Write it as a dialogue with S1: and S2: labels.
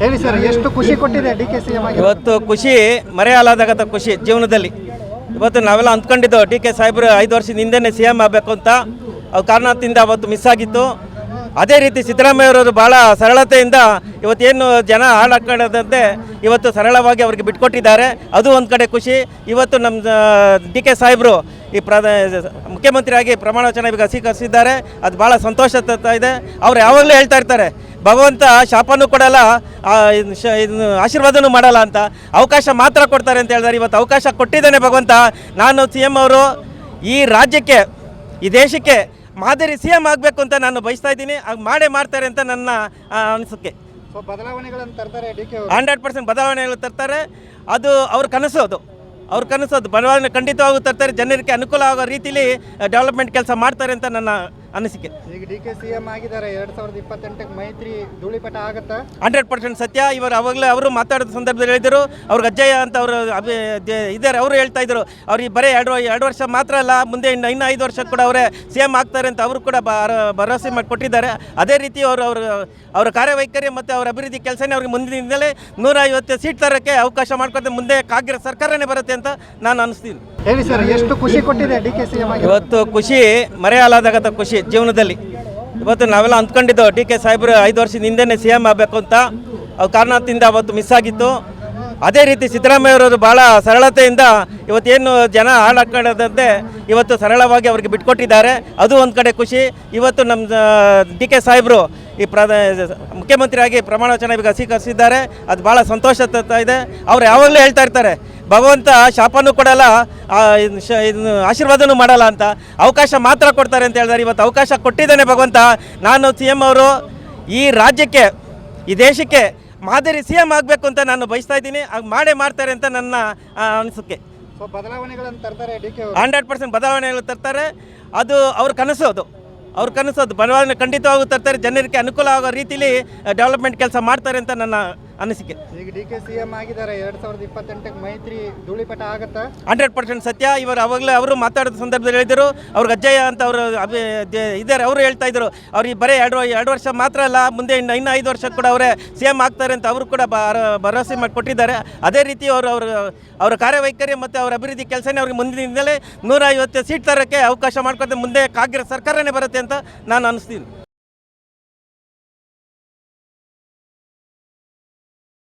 S1: ಹೇಳಿ ಸರ್, ಎಷ್ಟು ಖುಷಿ ಕೊಟ್ಟಿದೆ ಡಿ ಕೆ ಸಿ ಎಂ ಆಗಿ?
S2: ಇವತ್ತು ಖುಷಿ ಮರೆಯಲಾಗದ ಖುಷಿ ಜೀವನದಲ್ಲಿ. ಇವತ್ತು ನಾವೆಲ್ಲ ಅಂದ್ಕೊಂಡಿದ್ದು ಡಿ ಕೆ ಸಾಹೇಬ್ರು 5 ವರ್ಷದ ಹಿಂದೆನೇ ಸಿ ಎಮ್ ಆಗಬೇಕು ಅಂತ. ಅವ್ರ ಕಾರಣದಿಂದ ಅವತ್ತು ಮಿಸ್ ಆಗಿತ್ತು. ಅದೇ ರೀತಿ ಸಿದ್ದರಾಮಯ್ಯವರು ಭಾಳ ಸರಳತೆಯಿಂದ ಇವತ್ತೇನು ಜನ ಹಾಳಾಕೊಂಡಂತೆ ಇವತ್ತು ಸರಳವಾಗಿ ಅವ್ರಿಗೆ ಬಿಟ್ಕೊಟ್ಟಿದ್ದಾರೆ. ಅದು ಒಂದು ಕಡೆ ಖುಷಿ. ಇವತ್ತು ನಮ್ಮ ಡಿ ಕೆ ಸಾಹೇಬರು ಈ ಮುಖ್ಯಮಂತ್ರಿಯಾಗಿ ಪ್ರಮಾಣ ವಚನ ಈಗ ಸ್ವೀಕರಿಸಿದ್ದಾರೆ. ಅದು ಭಾಳ ಸಂತೋಷ ತರ್ತಾ ಇದೆ. ಅವ್ರು ಯಾವಾಗಲೂ ಹೇಳ್ತಾ ಇರ್ತಾರೆ, ಭಗವಂತ ಶಾಪನೂ ಕೊಡಲ್ಲ, ಆಶೀರ್ವಾದನೂ ಮಾಡಲ್ಲ ಅಂತ, ಅವಕಾಶ ಮಾತ್ರ ಕೊಡ್ತಾರೆ ಅಂತ ಹೇಳಿದ್ದಾರೆ. ಇವತ್ತು ಅವಕಾಶ ಕೊಟ್ಟಿದ್ದಾನೆ ಭಗವಂತ. ನಾನು ಸಿ ಎಮ್ ಅವರು ಈ ರಾಜ್ಯಕ್ಕೆ, ಈ ದೇಶಕ್ಕೆ ಮಾದರಿ ಸಿ ಎಮ್ ಆಗಬೇಕು ಅಂತ ನಾನು ಬಯಸ್ತಾ ಇದ್ದೀನಿ. ಮಾಡೇ ಮಾಡ್ತಾರೆ ಅಂತ ನನ್ನ ಅನಿಸಿಕೆ.
S1: ಬದಲಾವಣೆಗಳನ್ನು ತರ್ತಾರೆ ಡಿ ಕೆ
S2: 100% ಬದಲಾವಣೆಗಳು ತರ್ತಾರೆ. ಅದು ಅವ್ರ ಕನಸು. ಅವ್ರ ಕನಸು. ಬದಲಾವಣೆ ಖಂಡಿತವಾಗೂ ತರ್ತಾರೆ. ಜನರಿಗೆ ಅನುಕೂಲ ಆಗೋ ರೀತಿಯಲ್ಲಿ ಡೆವಲಪ್ಮೆಂಟ್ ಕೆಲಸ ಮಾಡ್ತಾರೆ ಅಂತ ನನ್ನ ಅನಿಸಿಕೆ.
S1: ಈಗ ಡಿ ಕೆ ಸಿ ಎಂ ಆಗಿದ್ದಾರೆ. 2028ಕ್ಕೆ ಮೈತ್ರಿ ಧೂಳಿಪಟ ಆಗುತ್ತಾ?
S2: 100% ಸತ್ಯ. ಇವರು ಅವಾಗಲೇ ಅವರು ಮಾತಾಡೋ ಸಂದರ್ಭದಲ್ಲಿ ಹೇಳಿದರು, ಅವ್ರಿಗೆ ಅಜ್ಜಯ್ಯ ಅಂತ ಅವರು ಇದ್ದಾರೆ. ಅವರು ಹೇಳ್ತಾ ಇದ್ರು, ಅವ್ರಿಗೆ ಬರೀ 2 ವರ್ಷ ಮಾತ್ರ ಅಲ್ಲ, ಮುಂದೆ ಇನ್ನು 5 ವರ್ಷ ಕೂಡ ಅವರೇ ಸಿ ಎಮ್ ಆಗ್ತಾರೆ ಅಂತ ಅವರು ಕೂಡ ಭರವಸೆ ಮಾಡಿ ಕೊಟ್ಟಿದ್ದಾರೆ. ಅದೇ ರೀತಿ ಅವರ ಕಾರ್ಯವೈಖರಿ ಮತ್ತು ಅವರ ಅಭಿವೃದ್ಧಿ ಕೆಲಸನೇ ಅವ್ರಿಗೆ ಮುಂದಿನಿಂದಲೇ 150 ಸೀಟ್ ತರೋಕ್ಕೆ ಅವಕಾಶ ಮಾಡ್ಕೊಳ್ತಾರೆ. ಮುಂದೆ ಕಾಂಗ್ರೆಸ್ ಸರ್ಕಾರನೇ ಬರುತ್ತೆ ಅಂತ ನಾನು ಅನಿಸ್ತೀನಿ.
S1: ಹೇಳಿ ಸರ್, ಎಷ್ಟು ಖುಷಿ ಕೊಟ್ಟಿದೆ ಡಿ ಕೆ ಸಿ ಎಂ ಆಗಿ?
S2: ಇವತ್ತು ಖುಷಿ ಮರೆಯಲಾಗದ ಖುಷಿ ಜೀವನದಲ್ಲಿ. ಇವತ್ತು ನಾವೆಲ್ಲ ಅಂದ್ಕೊಂಡಿದ್ದು ಡಿ ಕೆ ಸಾಹೇಬ್ರು 5 ವರ್ಷದ ಹಿಂದೆನೇ ಸಿ ಎಮ್ ಆಗಬೇಕು ಅಂತ. ಅವ್ರ ಕಾರಣದಿಂದ ಅವತ್ತು ಮಿಸ್ ಆಗಿತ್ತು. ಅದೇ ರೀತಿ ಸಿದ್ದರಾಮಯ್ಯವರು ಭಾಳ ಸರಳತೆಯಿಂದ ಇವತ್ತೇನು ಜನ ಹಾಳಾಕೊಂಡಂತೆ ಇವತ್ತು ಸರಳವಾಗಿ ಅವ್ರಿಗೆ ಬಿಟ್ಕೊಟ್ಟಿದ್ದಾರೆ. ಅದು ಒಂದು ಕಡೆ ಖುಷಿ. ಇವತ್ತು ನಮ್ಮ ಡಿ ಕೆ ಸಾಹೇಬರು ಈ ಮುಖ್ಯಮಂತ್ರಿಯಾಗಿ ಪ್ರಮಾಣ ವಚನ ಈಗ ಸ್ವೀಕರಿಸಿದ್ದಾರೆ. ಅದು ಭಾಳ ಸಂತೋಷ ತರ್ತಾ ಇದೆ. ಅವ್ರು ಯಾವಾಗಲೂ ಹೇಳ್ತಾ ಇರ್ತಾರೆ, ಭಗವಂತ ಶಾಪನೂ ಕೊಡಲ್ಲ, ಆಶೀರ್ವಾದನೂ ಮಾಡಲ್ಲ ಅಂತ, ಅವಕಾಶ ಮಾತ್ರ ಕೊಡ್ತಾರೆ ಅಂತ ಹೇಳಿದ್ದಾರೆ. ಇವತ್ತು ಅವಕಾಶ ಕೊಟ್ಟಿದ್ದಾನೆ ಭಗವಂತ. ನಾನು ಸಿ ಎಮ್ ಅವರು ಈ ರಾಜ್ಯಕ್ಕೆ, ಈ ದೇಶಕ್ಕೆ ಮಾದರಿ ಸಿ ಎಮ್ ಆಗಬೇಕು ಅಂತ ನಾನು ಬಯಸ್ತಾ ಇದ್ದೀನಿ. ಮಾಡೇ ಮಾಡ್ತಾರೆ ಅಂತ ನನ್ನ ಅನಿಸಿಕೆ.
S1: ಬದಲಾವಣೆಗಳನ್ನು ತರ್ತಾರೆ ಡಿ ಕೆ
S2: 100% ಬದಲಾವಣೆಗಳು ತರ್ತಾರೆ. ಅದು ಅವ್ರ ಕನಸು. ಅವ್ರ ಕನಸು. ಬದಲಾವಣೆ ಖಂಡಿತವಾಗೂ ತರ್ತಾರೆ. ಜನರಿಗೆ ಅನುಕೂಲ ಆಗೋ ರೀತಿಯಲ್ಲಿ ಡೆವಲಪ್ಮೆಂಟ್ ಕೆಲಸ ಮಾಡ್ತಾರೆ ಅಂತ ನನ್ನ ಅನಿಸಿಕೆ.
S1: ಈಗ ಡಿ ಕೆ ಸಿ ಎಂ ಆಗಿದ್ದಾರೆ. 2028ಕ್ಕೆ ಮೈತ್ರಿ ಧೂಳಿಪಟ ಆಗುತ್ತಾ?
S2: 100% ಸತ್ಯ. ಇವರು ಅವಾಗಲೇ ಅವರು ಮಾತಾಡೋ ಸಂದರ್ಭದಲ್ಲಿ ಹೇಳಿದರು, ಅವ್ರಿಗೆ ಅಜ್ಜಯ್ಯ ಅಂತ ಅವರು ಇದ್ದಾರೆ. ಅವರು ಹೇಳ್ತಾ ಇದ್ರು, ಅವ್ರಿಗೆ ಬರೀ 2 ವರ್ಷ ಮಾತ್ರ ಅಲ್ಲ, ಮುಂದೆ ಇನ್ನು 5 ವರ್ಷ ಕೂಡ ಅವರೇ ಸಿ ಎಮ್ ಆಗ್ತಾರೆ ಅಂತ ಅವರು ಕೂಡ ಭರವಸೆ ಮಾಡಿ ಕೊಟ್ಟಿದ್ದಾರೆ. ಅದೇ ರೀತಿ ಅವರ ಕಾರ್ಯವೈಖರಿ ಮತ್ತು ಅವರ ಅಭಿವೃದ್ಧಿ ಕೆಲಸನೇ ಅವ್ರಿಗೆ ಮುಂದಿನಿಂದಲೇ 150 ಸೀಟ್ ತರೋಕ್ಕೆ ಅವಕಾಶ ಮಾಡ್ಕೊಳ್ತಾರೆ. ಮುಂದೆ ಕಾಂಗ್ರೆಸ್ ಸರ್ಕಾರನೇ ಬರುತ್ತೆ ಅಂತ ನಾನು ಅನಿಸ್ತೀನಿ.